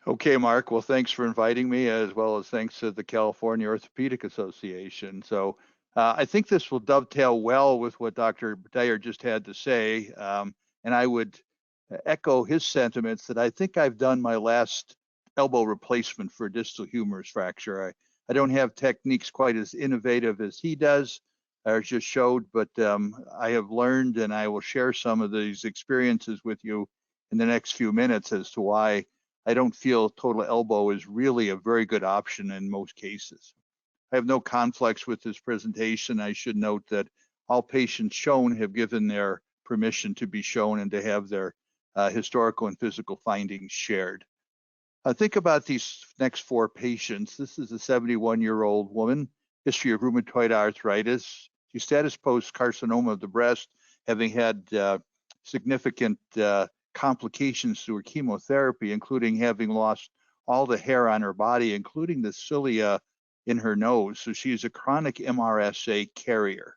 Okay, Mark. Well, thanks for inviting me, as well as thanks to the California Orthopedic Association. I think this will dovetail well with what Dr. Dyer just had to say. And I would echo his sentiments that I think I've done my last elbow replacement for a distal humerus fracture. I don't have techniques quite as innovative as he does, or just showed, but I have learned, and I will share some of these experiences with you in the next few minutes as to why I don't feel total elbow is really a very good option in most cases. I have no conflicts with this presentation. I should note that all patients shown have given their permission to be shown and to have their historical and physical findings shared. Think about these next four patients. This is a 71-year-old woman, history of rheumatoid arthritis, status post carcinoma of the breast, having had significant complications through her chemotherapy, including having lost all the hair on her body, including the cilia in her nose. So she is a chronic MRSA carrier.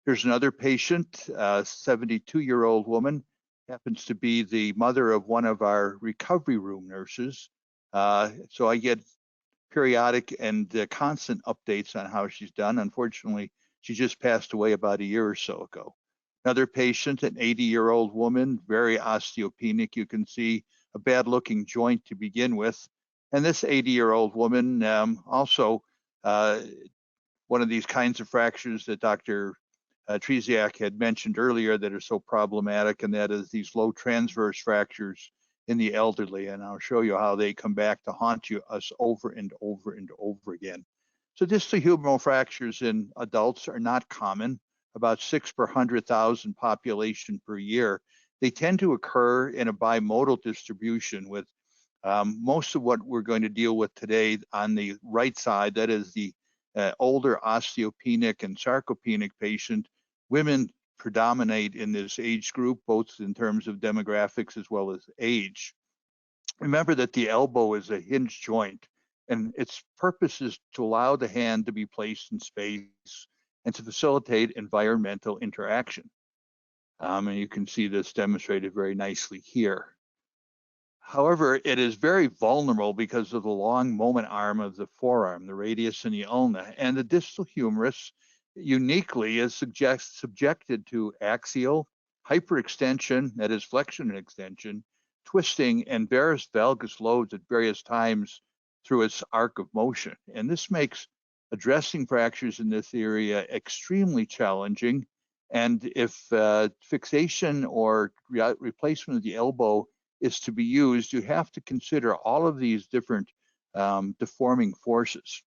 Here's another patient, a 72-year-old woman, happens to be the mother of one of our recovery room nurses. So I get periodic and constant updates on how she's done. Unfortunately, she just passed away about a year or so ago. Another patient, an 80-year-old woman, very osteopenic. You can see a bad-looking joint to begin with. And this 80-year-old woman also one of these kinds of fractures that Dr. Tresiak had mentioned earlier that are so problematic, and that is these low transverse fractures in the elderly. And I'll show you how they come back to haunt us over and over and over again. So distal humeral fractures in adults are not common, about 6 per 100,000 population per year. They tend to occur in a bimodal distribution with most of what we're going to deal with today on the right side, that is the older osteopenic and sarcopenic patient. Women predominate in this age group, both in terms of demographics as well as age. Remember that the elbow is a hinge joint, and its purpose is to allow the hand to be placed in space and to facilitate environmental interaction. And you can see this demonstrated very nicely here. However, it is very vulnerable because of the long moment arm of the forearm, the radius and the ulna, and the distal humerus uniquely is subjected to axial hyperextension, that is flexion and extension, twisting, and varus valgus loads at various times through its arc of motion. And this makes addressing fractures in this area extremely challenging. And if fixation or replacement of the elbow is to be used, you have to consider all of these different deforming forces.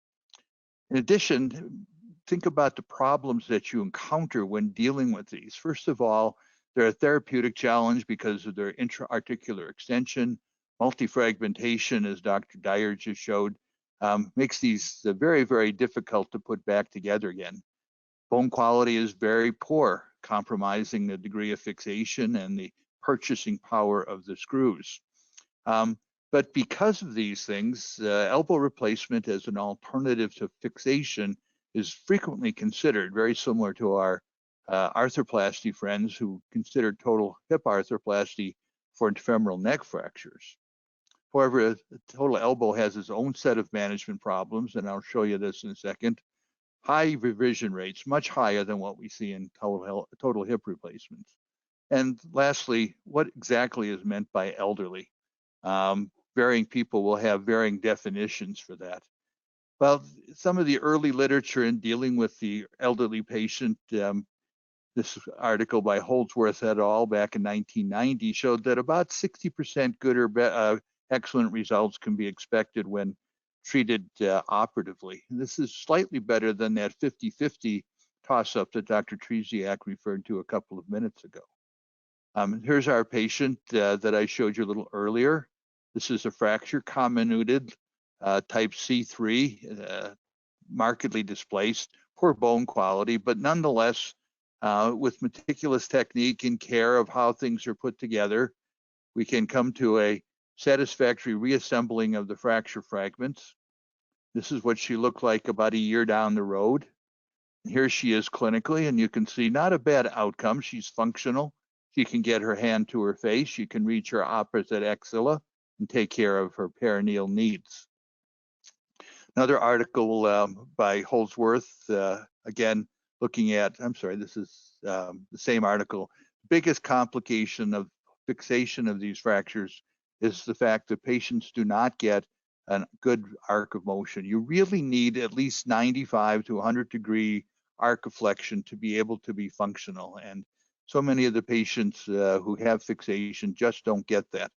In addition, think about the problems that you encounter when dealing with these. First of all, they're a therapeutic challenge because of their intra-articular extension. Multifragmentation, as Dr. Dyer just showed, makes these very, very difficult to put back together again. Bone quality is very poor, compromising the degree of fixation and the purchasing power of the screws. But because of these things, elbow replacement as an alternative to fixation is frequently considered, very similar to our arthroplasty friends who consider total hip arthroplasty for femoral neck fractures. However, total elbow has its own set of management problems, and I'll show you this in a second. High revision rates, much higher than what we see in total hip replacements. And lastly, what exactly is meant by elderly? Varying people will have varying definitions for that. Well, some of the early literature in dealing with the elderly patient, this article by Holdsworth et al. Back in 1990 showed that about 60% good or excellent results can be expected when treated operatively. And this is slightly better than that 50-50 toss-up that Dr. Tresiak referred to a couple of minutes ago. Here's our patient that I showed you a little earlier. This is a fracture comminuted type C3, markedly displaced, poor bone quality, but nonetheless, with meticulous technique and care of how things are put together, we can come to a satisfactory reassembling of the fracture fragments. This is what she looked like about a year down the road. Here she is clinically, and you can see not a bad outcome. She's functional. She can get her hand to her face. She can reach her opposite axilla. and take care of her perineal needs. Another article by Holdsworth, again, looking at, I'm sorry, this is the same article. Biggest complication of fixation of these fractures is the fact that patients do not get a good arc of motion. You really need at least 95 to 100 degree arc of flexion to be able to be functional. And so many of the patients who have fixation just don't get that.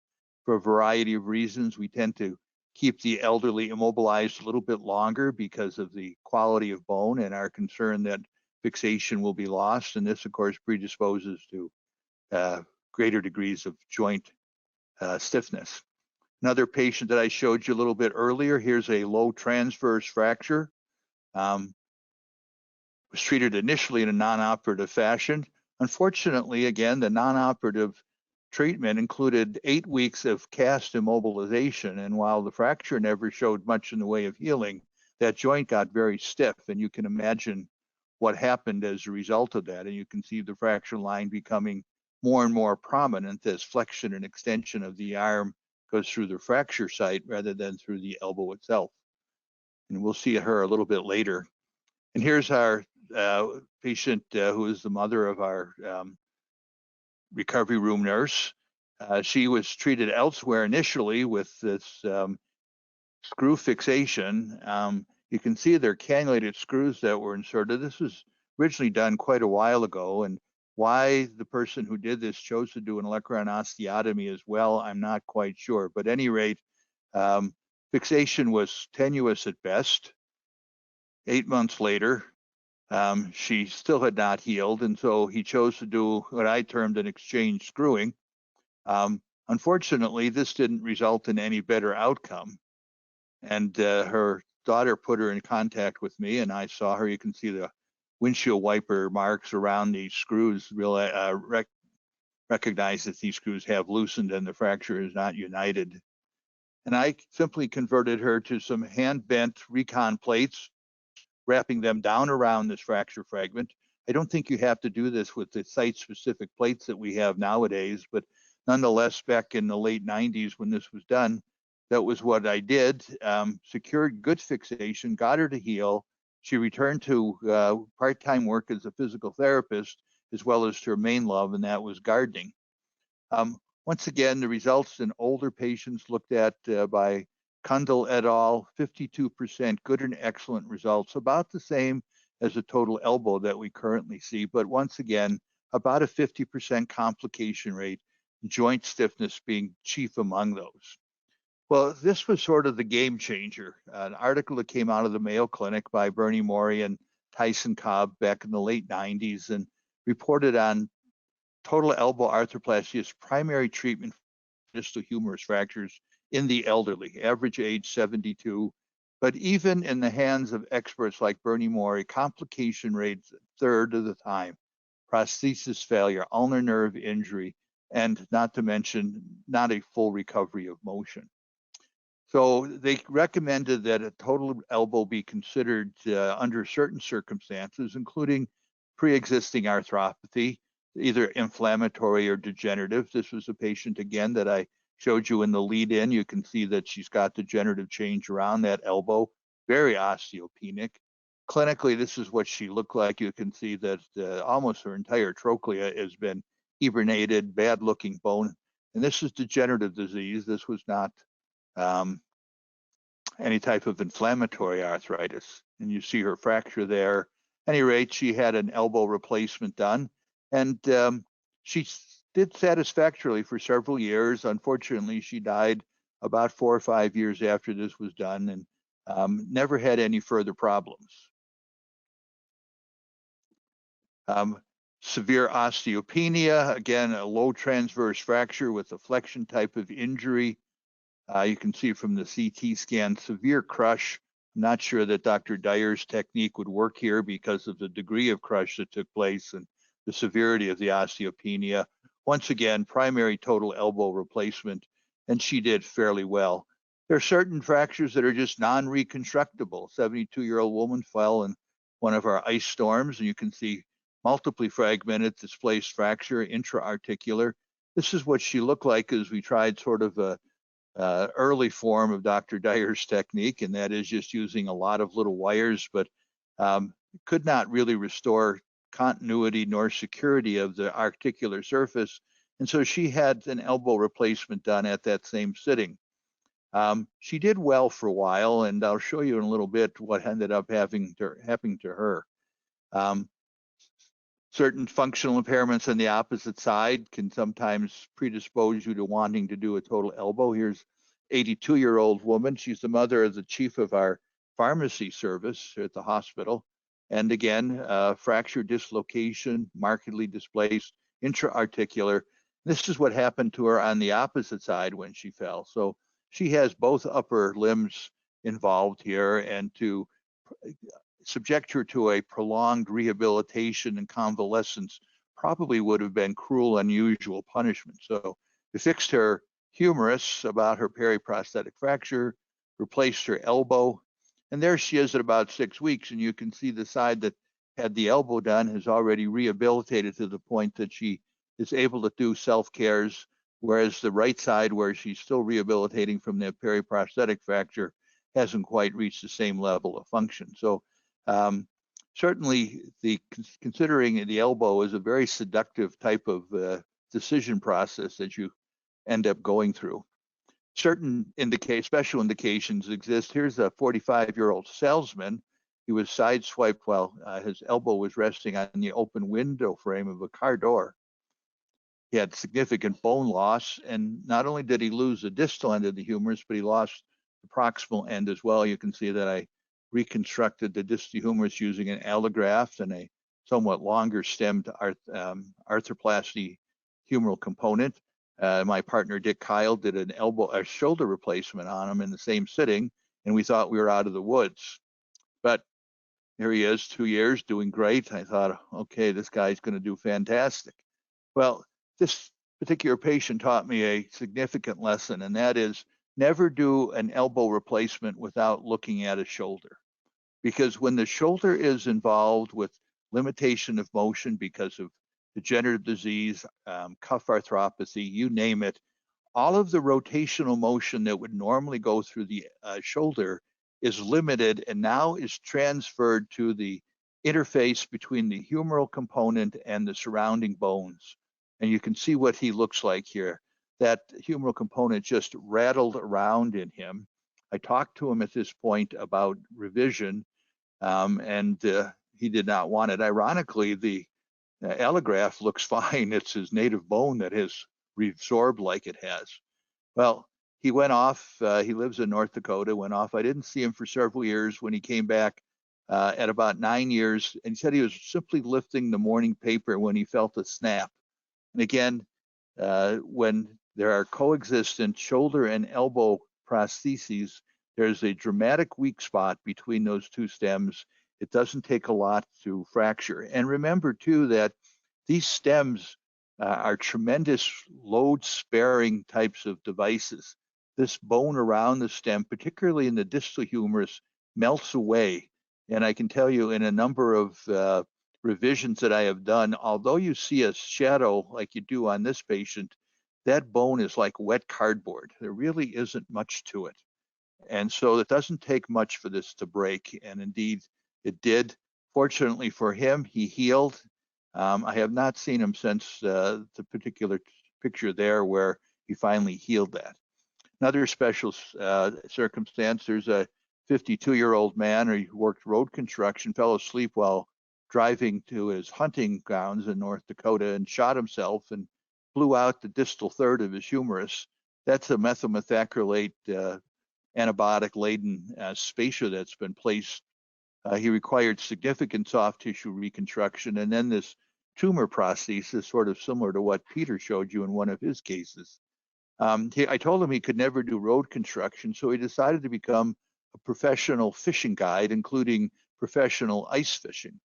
For a variety of reasons, we tend to keep the elderly immobilized a little bit longer because of the quality of bone and our concern that fixation will be lost. And this, of course, predisposes to greater degrees of joint stiffness. Another patient that I showed you a little bit earlier, here's a low transverse fracture. Was treated initially in a non-operative fashion. Unfortunately, again, the non-operative treatment included 8 weeks of cast immobilization. And while the fracture never showed much in the way of healing, that joint got very stiff. And you can imagine what happened as a result of that. And you can see the fracture line becoming more and more prominent as flexion and extension of the arm goes through the fracture site rather than through the elbow itself. And we'll see her a little bit later. And here's our patient who is the mother of our recovery room nurse. She was treated elsewhere initially with this screw fixation. You can see they're cannulated screws that were inserted. This was originally done quite a while ago, and why the person who did this chose to do an olecranon osteotomy as well, I'm not quite sure. But at any rate, fixation was tenuous at best. 8 months later, she still had not healed, and so he chose to do what I termed an exchange screwing. Unfortunately, this didn't result in any better outcome. And her daughter put her in contact with me, and I saw her. You can see the windshield wiper marks around these screws. Really recognize that these screws have loosened and the fracture is not united. And I simply converted her to some hand-bent recon plates, wrapping them down around this fracture fragment. I don't think you have to do this with the site-specific plates that we have nowadays, but nonetheless, back in the late 90s when this was done, that was what I did. Secured good fixation, got her to heal. She returned to part-time work as a physical therapist, as well as to her main love, and that was gardening. Once again, the results in older patients looked at by Kundal et al., 52% good and excellent results, about the same as the total elbow that we currently see, but once again, about a 50% complication rate, joint stiffness being chief among those. Well, this was sort of the game changer. An article that came out of the Mayo Clinic by Bernie Morey and Tyson Cobb back in the late 90s and reported on total elbow arthroplasty as primary treatment for distal humerus fractures in the elderly, average age 72. But even in the hands of experts like Bernie Morey, complication rates a third of the time, prosthesis failure, ulnar nerve injury, and not to mention not a full recovery of motion. So they recommended that a total elbow be considered under certain circumstances, including pre-existing arthropathy, either inflammatory or degenerative. This was a patient, again, that I showed you in the lead-in. You can see that she's got degenerative change around that elbow, very osteopenic. Clinically, this is what she looked like. You can see that almost her entire trochlea has been hibernated, bad-looking bone. And this is degenerative disease. This was not any type of inflammatory arthritis. And you see her fracture there. At any rate, she had an elbow replacement done. And she did satisfactorily for several years. Unfortunately, she died about 4 or 5 years after this was done and never had any further problems. Severe osteopenia, again, a low transverse fracture with a flexion type of injury. You can see from the CT scan, severe crush. I'm not sure that Dr. Dyer's technique would work here because of the degree of crush that took place and the severity of the osteopenia. Once again, primary total elbow replacement, and she did fairly well. There are certain fractures that are just non-reconstructible. 72-year-old woman fell in one of our ice storms, and you can see multiply fragmented displaced fracture, intra-articular. This is what she looked like as we tried sort of a early form of Dr. Dyer's technique, and that is just using a lot of little wires, but could not really restore continuity nor security of the articular surface. And so she had an elbow replacement done at that same sitting. She did well for a while, and I'll show you in a little bit what ended up happening to her. Certain functional impairments on the opposite side can sometimes predispose you to wanting to do a total elbow. Here's 82-year-old woman. She's the mother of the chief of our pharmacy service at the hospital. And again, fracture dislocation, markedly displaced, intra-articular. This is what happened to her on the opposite side when she fell. So she has both upper limbs involved here, and to subject her to a prolonged rehabilitation and convalescence probably would have been cruel, unusual punishment. So we fixed her humerus about her periprosthetic fracture, replaced her elbow, and there she is at about 6 weeks. And you can see the side that had the elbow done has already rehabilitated to the point that she is able to do self-cares, whereas the right side, where she's still rehabilitating from the periprosthetic fracture, hasn't quite reached the same level of function. So certainly, considering the elbow is a very seductive type of decision process that you end up going through. Certain special indications exist. Here's a 45-year-old salesman. He was sideswiped while his elbow was resting on the open window frame of a car door. He had significant bone loss, and not only did he lose the distal end of the humerus, but he lost the proximal end as well. You can see that I reconstructed the distal humerus using an allograft and a somewhat longer stemmed arthroplasty humeral component. My partner Dick Kyle did a shoulder replacement on him in the same sitting, and we thought we were out of the woods. But here he is, 2 years, doing great. I thought, okay, this guy's going to do fantastic. Well, this particular patient taught me a significant lesson, and that is never do an elbow replacement without looking at a shoulder. Because when the shoulder is involved with limitation of motion because of degenerative disease, cuff arthropathy, you name it, all of the rotational motion that would normally go through the shoulder is limited and now is transferred to the interface between the humeral component and the surrounding bones. And you can see what he looks like here. That humeral component just rattled around in him. I talked to him at this point about revision, and he did not want it. Ironically, the allograft looks fine. It's his native bone that has resorbed like it has. Well, he went off. He lives in North Dakota, went off. I didn't see him for several years. When he came back at about 9 years, and he said he was simply lifting the morning paper when he felt a snap. And again, when there are coexistent shoulder and elbow prostheses, there's a dramatic weak spot between those two stems. It doesn't take a lot to fracture. And remember, too, that these stems are tremendous load-sparing types of devices. This bone around the stem, particularly in the distal humerus, melts away. And I can tell you in a number of revisions that I have done, although you see a shadow like you do on this patient, that bone is like wet cardboard. There really isn't much to it. And so it doesn't take much for this to break. And indeed, it did. Fortunately for him, he healed. I have not seen him since the particular picture there where he finally healed that. Another special circumstance, there's a 52-year-old man who worked road construction, fell asleep while driving to his hunting grounds in North Dakota and shot himself and blew out the distal third of his humerus. That's a methylmethacrylate antibiotic-laden spacer that's been placed. He required significant soft tissue reconstruction, and then this tumor prosthesis, sort of similar to what Peter showed you in one of his cases. I told him he could never do road construction, so he decided to become a professional fishing guide, including professional ice fishing,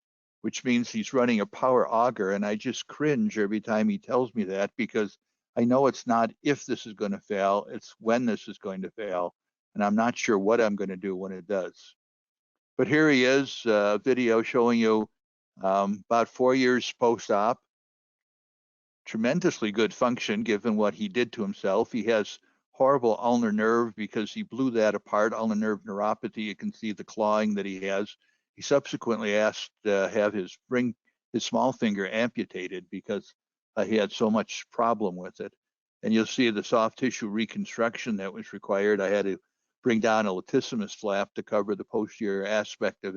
which means he's running a power auger. And I just cringe every time he tells me that, because I know it's not if this is going to fail, it's when this is going to fail. And I'm not sure what I'm going to do when it does. But here he is, a video showing you about 4 years post-op. Tremendously good function given what he did to himself. He has horrible ulnar nerve because he blew that apart, ulnar nerve neuropathy. You can see the clawing that he has. He subsequently asked to have his small finger amputated because he had so much problem with it. And you'll see the soft tissue reconstruction that was required. I had to bring down a latissimus flap to cover the posterior aspect of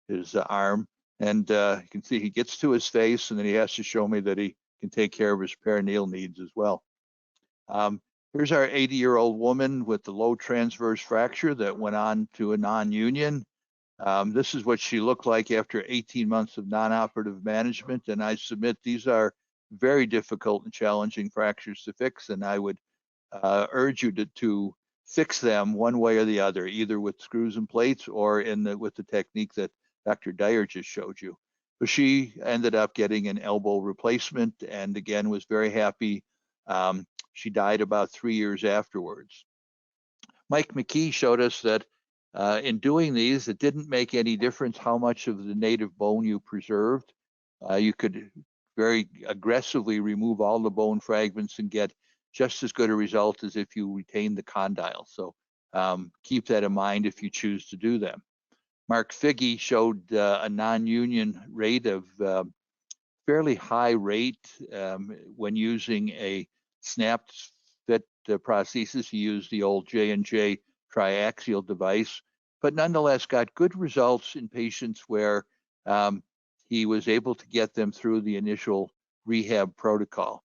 his arm. And you can see he gets to his face, and then he has to show me that he can take care of his perineal needs as well. Here's our 80-year-old woman with the low transverse fracture that went on to a non-union. This is what she looked like after 18 months of non-operative management, and I submit these are very difficult and challenging fractures to fix, and I would urge you to fix them one way or the other, either with screws and plates or with the technique that Dr. Dyer just showed you. But she ended up getting an elbow replacement and again was very happy. She died about 3 years afterwards. Mike McKee showed us that in doing these, it didn't make any difference how much of the native bone you preserved. You could very aggressively remove all the bone fragments and get just as good a result as if you retain the condyle. So keep that in mind if you choose to do them. Mark Figge showed a non-union rate of fairly high rate when using a snapped fit prosthesis. He used the old J&J triaxial device, but nonetheless got good results in patients where he was able to get them through the initial rehab protocol.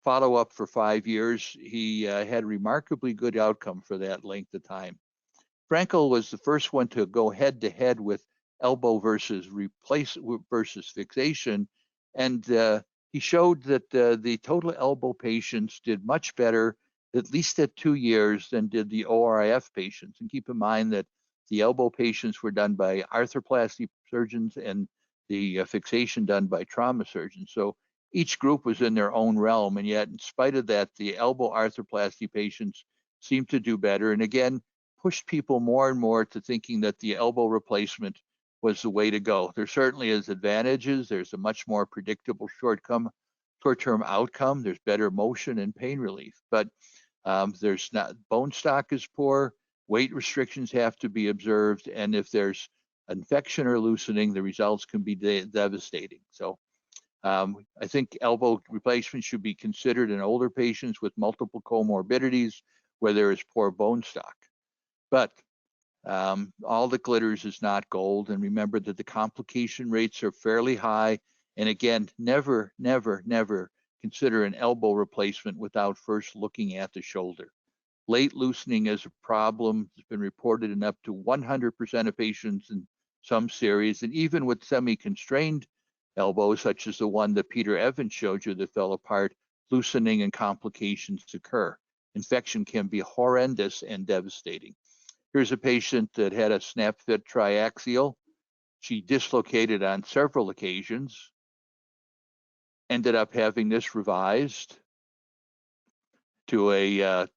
Follow-up for 5 years, he had remarkably good outcome for that length of time. Frankel was the first one to go head-to-head with elbow versus fixation, and he showed that the total elbow patients did much better, at least at 2 years, than did the ORIF patients. And keep in mind that the elbow patients were done by arthroplasty surgeons and the fixation done by trauma surgeons. So each group was in their own realm, and yet in spite of that, the elbow arthroplasty patients seemed to do better, and again, pushed people more and more to thinking that the elbow replacement was the way to go. There certainly is advantages. There's a much more predictable short-term outcome. There's better motion and pain relief, but there's not, bone stock is poor, weight restrictions have to be observed, and if there's infection or loosening, the results can be devastating. So I think elbow replacement should be considered in older patients with multiple comorbidities where there is poor bone stock. But all that glitters is not gold, and remember that the complication rates are fairly high. And again, never, never, never consider an elbow replacement without first looking at the shoulder. Late loosening is a problem. It's been reported in up to 100% of patients in some series, and even with semi-constrained elbows, such as the one that Peter Evans showed you that fell apart, loosening and complications occur. Infection can be horrendous and devastating. Here's a patient that had a snap fit triaxial. She dislocated on several occasions, ended up having this revised to a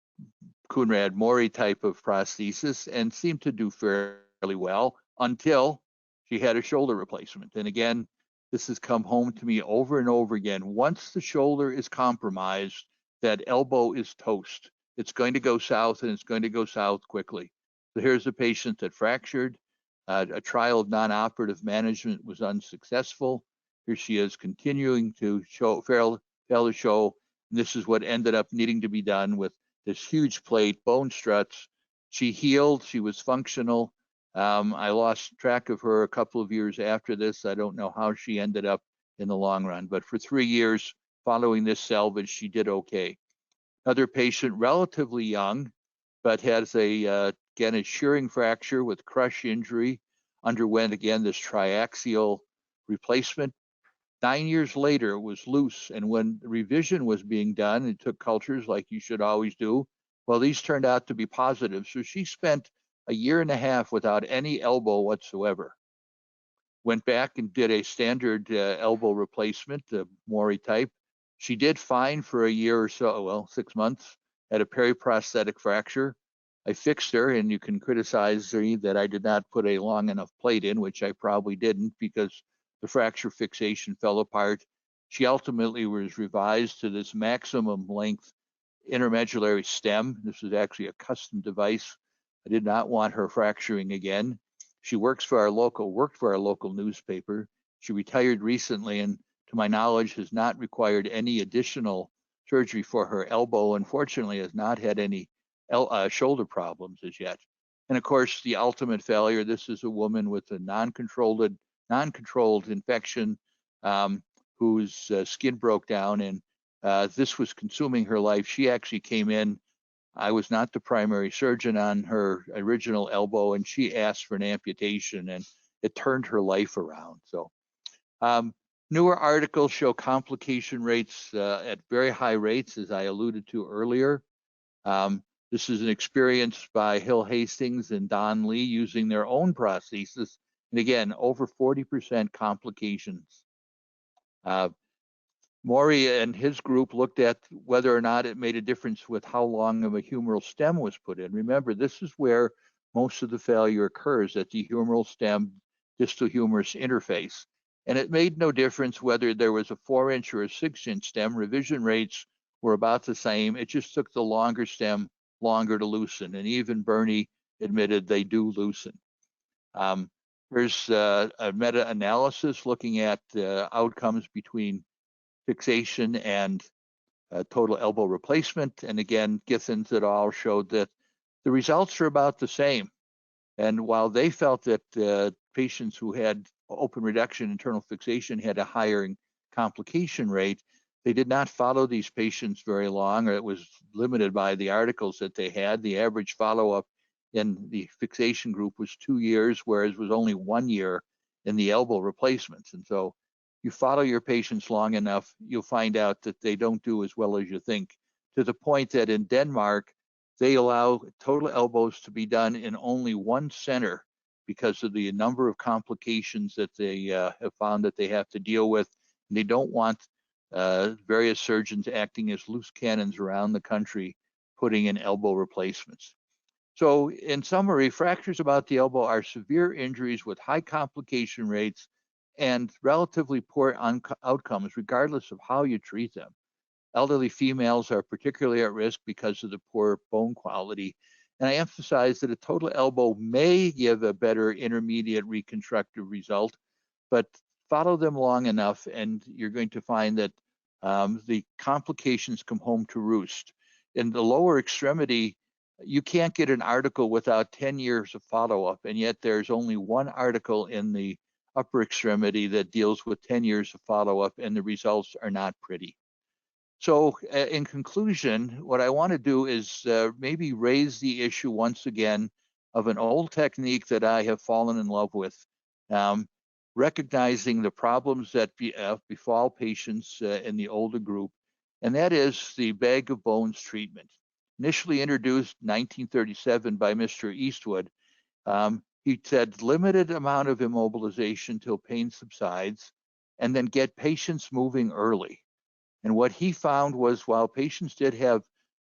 Kunrad-Mori type of prosthesis and seemed to do fairly well until she had a shoulder replacement. And again, this has come home to me over and over again. Once the shoulder is compromised, that elbow is toast. It's going to go south, and it's going to go south quickly. So here's a patient that fractured. A trial of non-operative management was unsuccessful. Here she is continuing to fail to show. And this is what ended up needing to be done with this huge plate, bone struts. She healed. She was functional. I lost track of her a couple of years after this. I don't know how she ended up in the long run, but for 3 years following this salvage, she did okay. Another patient, relatively young, but has again, a shearing fracture with crush injury, underwent again this triaxial replacement. 9 years later, it was loose, and when the revision was being done, it took cultures like you should always do. Well, these turned out to be positive, so she spent a year and a half without any elbow whatsoever. Went back and did a standard elbow replacement, the Mori type. She did fine for a year or so, well, 6 months, had a periprosthetic fracture. I fixed her, and you can criticize me that I did not put a long enough plate in, which I probably didn't because the fracture fixation fell apart. She ultimately was revised to this maximum length intermedullary stem. This is actually a custom device. I did not want her fracturing again. She worked for our local newspaper. She retired recently and, to my knowledge, has not required any additional surgery for her elbow. Unfortunately, has not had any shoulder problems as yet. And of course, the ultimate failure, this is a woman with a non-controlled infection whose skin broke down, and this was consuming her life. She actually came in. I was not the primary surgeon on her original elbow, and she asked for an amputation, and it turned her life around. So newer articles show complication rates at very high rates, as I alluded to earlier. This is an experience by Hill Hastings and Don Lee using their own prosthesis. And again, over 40% complications. Maury and his group looked at whether or not it made a difference with how long of a humeral stem was put in. Remember, this is where most of the failure occurs, at the humeral stem distal humerus interface. And it made no difference whether there was a 4-inch or a 6-inch stem. Revision rates were about the same. It just took the longer stem longer to loosen. And even Bernie admitted they do loosen. There's a meta-analysis looking at outcomes between fixation and total elbow replacement. And again, Githens et al. Showed that the results are about the same. And while they felt that patients who had open reduction internal fixation had a higher complication rate, they did not follow these patients very long, or it was limited by the articles that they had. The average follow-up in the fixation group was 2 years, whereas it was only 1 year in the elbow replacements. And so you follow your patients long enough, you'll find out that they don't do as well as you think, to the point that in Denmark, they allow total elbows to be done in only one center because of the number of complications that they have found that they have to deal with. And they don't want various surgeons acting as loose cannons around the country, putting in elbow replacements. So in summary, fractures about the elbow are severe injuries with high complication rates and relatively poor outcomes, regardless of how you treat them. Elderly females are particularly at risk because of the poor bone quality. And I emphasize that a total elbow may give a better intermediate reconstructive result, but follow them long enough and you're going to find that the complications come home to roost. In the lower extremity, you can't get an article without 10 years of follow-up, and yet there's only one article in the upper extremity that deals with 10 years of follow-up, and the results are not pretty. So in conclusion, what I want to do is maybe raise the issue once again of an old technique that I have fallen in love with, recognizing the problems that befall patients in the older group, and that is the bag of bones treatment. Initially introduced in 1937 by Mr. Eastwood, he said limited amount of immobilization till pain subsides, and then get patients moving early. And what he found was while patients did have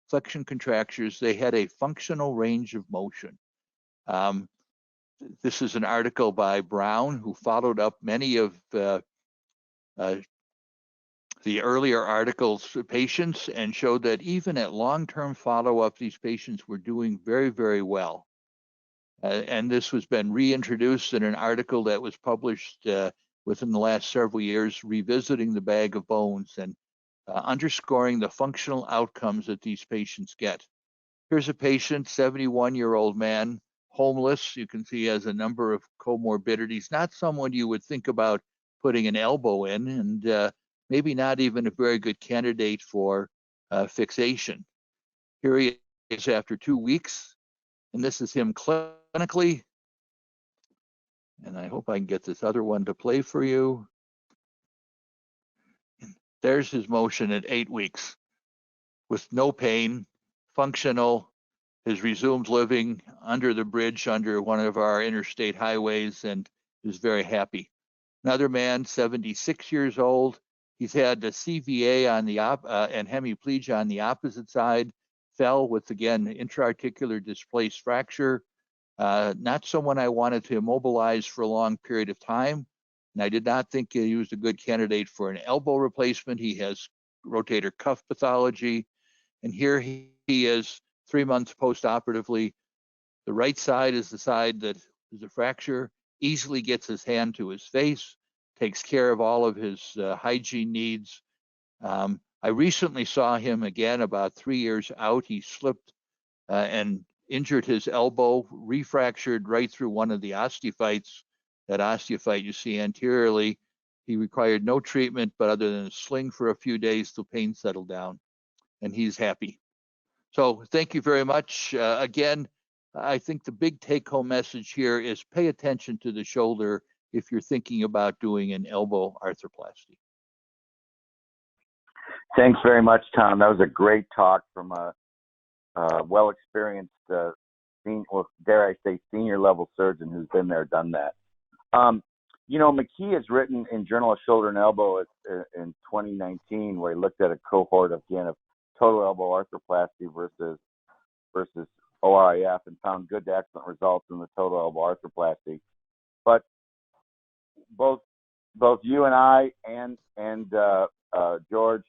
flexion contractures, they had a functional range of motion. This is an article by Brown, who followed up many of the earlier articles of patients and showed that even at long-term follow-up, these patients were doing very, very well. And this has been reintroduced in an article that was published within the last several years, revisiting the bag of bones and underscoring the functional outcomes that these patients get. Here's a patient, 71-year-old man, homeless. You can see he has a number of comorbidities, not someone you would think about putting an elbow in, and maybe not even a very good candidate for fixation. Here he is after 2 weeks, and this is him clinically. And I hope I can get this other one to play for you. There's his motion at 8 weeks with no pain, functional, has resumed living under the bridge under one of our interstate highways and is very happy. Another man, 76 years old. He's had the CVA on the and hemiplegia on the opposite side, fell with, again, intra-articular displaced fracture. Not someone I wanted to immobilize for a long period of time. And I did not think he was a good candidate for an elbow replacement. He has rotator cuff pathology. And here he is 3 months post-operatively. The right side is the side that is a fracture, easily gets his hand to his face, takes care of all of his hygiene needs. I recently saw him again about 3 years out. He slipped and injured his elbow, refractured right through one of the osteophytes. That osteophyte you see anteriorly. He required no treatment, but other than a sling for a few days till pain settled down, and he's happy. So thank you very much. Again, I think the big take-home message here is pay attention to the shoulder if you're thinking about doing an elbow arthroplasty. Thanks very much, Tom. That was a great talk from a well-experienced, dare I say, senior-level surgeon who's been there, done that. You know, McKee has written in Journal of Shoulder and Elbow in 2019, where he looked at a cohort of total elbow arthroplasty versus ORIF and found good to excellent results in the total elbow arthroplasty. But both you and I and George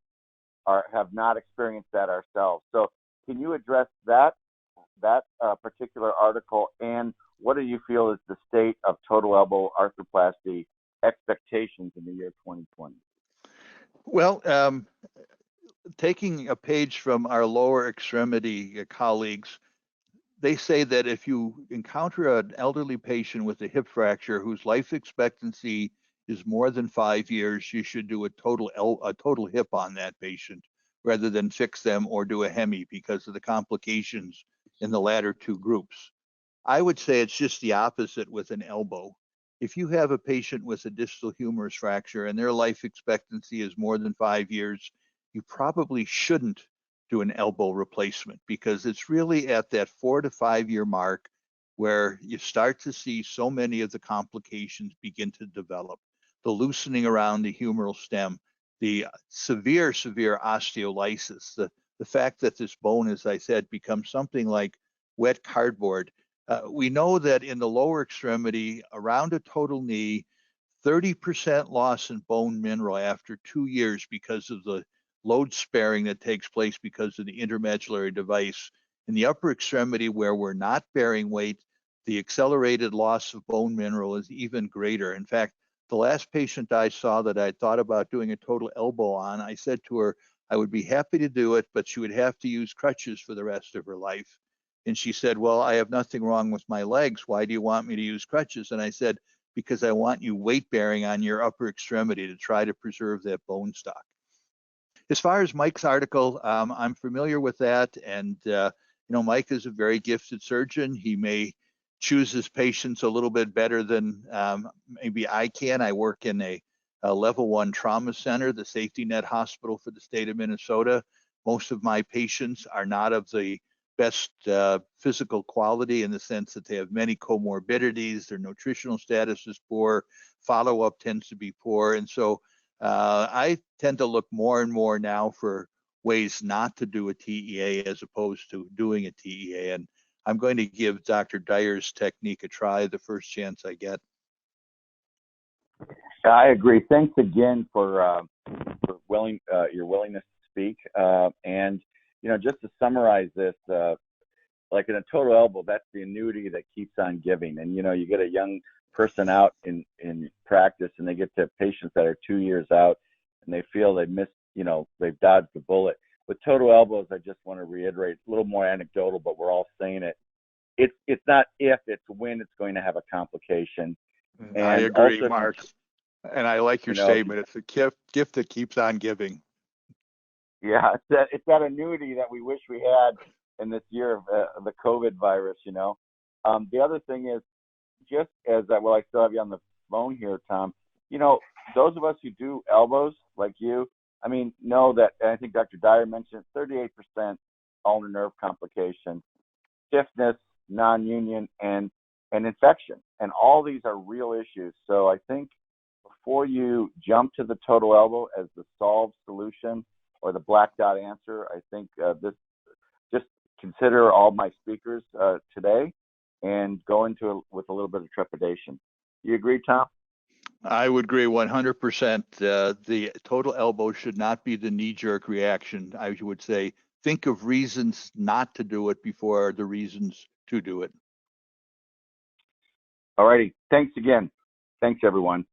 have not experienced that ourselves. So can you address that particular article, and what do you feel is the state of total elbow arthroplasty expectations in the year 2020? Well, taking a page from our lower extremity colleagues, they say that if you encounter an elderly patient with a hip fracture whose life expectancy is more than 5 years, you should do a total hip on that patient rather than fix them or do a hemi because of the complications in the latter two groups. I would say it's just the opposite with an elbow. If you have a patient with a distal humerus fracture and their life expectancy is more than 5 years, you probably shouldn't do an elbow replacement because it's really at that 4 to 5 year mark where you start to see so many of the complications begin to develop. The loosening around the humeral stem, the severe osteolysis, the fact that this bone, as I said, becomes something like wet cardboard. We know that in the lower extremity, around a total knee, 30% loss in bone mineral after 2 years because of the load sparing that takes place because of the intermedullary device. In the upper extremity, where we're not bearing weight, the accelerated loss of bone mineral is even greater. In fact, the last patient I saw that I thought about doing a total elbow on, I said to her, I would be happy to do it, but she would have to use crutches for the rest of her life. And she said, well, I have nothing wrong with my legs. Why do you want me to use crutches? And I said, because I want you weight bearing on your upper extremity to try to preserve that bone stock. As far as Mike's article, I'm familiar with that. And, Mike is a very gifted surgeon. He may choose his patients a little bit better than maybe I can. I work in a level 1 trauma center, the safety net hospital for the state of Minnesota. Most of my patients are not of the best physical quality in the sense that they have many comorbidities, their nutritional status is poor, follow-up tends to be poor. And so I tend to look more and more now for ways not to do a TEA as opposed to doing a TEA. And I'm going to give Dr. Dyer's technique a try the first chance I get. I agree. Thanks again for your willingness to speak. And just to summarize this, like in a total elbow, that's the annuity that keeps on giving. And you get a young person out in practice, and they get to patients that are 2 years out, and they feel they missed, they've dodged the bullet. With total elbows, I just want to reiterate, a little more anecdotal, but we're all saying it. It's not if, it's when it's going to have a complication. And I agree, also, Mark. And I like your statement. It's a gift that keeps on giving. Yeah, it's that annuity that we wish we had in this year of the COVID virus, The other thing is, just as I still have you on the phone here, Tom, those of us who do elbows like you, know that, and I think Dr. Dyer mentioned 38% ulnar nerve complication, stiffness, non-union, and infection. And all these are real issues. So I think before you jump to the total elbow as the solved solution or the black dot answer, I think just consider all my speakers today and go into it with a little bit of trepidation. You agree, Tom? I would agree 100%. The total elbow should not be the knee-jerk reaction. I would say think of reasons not to do it before the reasons to do it. All righty. Thanks again. Thanks, everyone.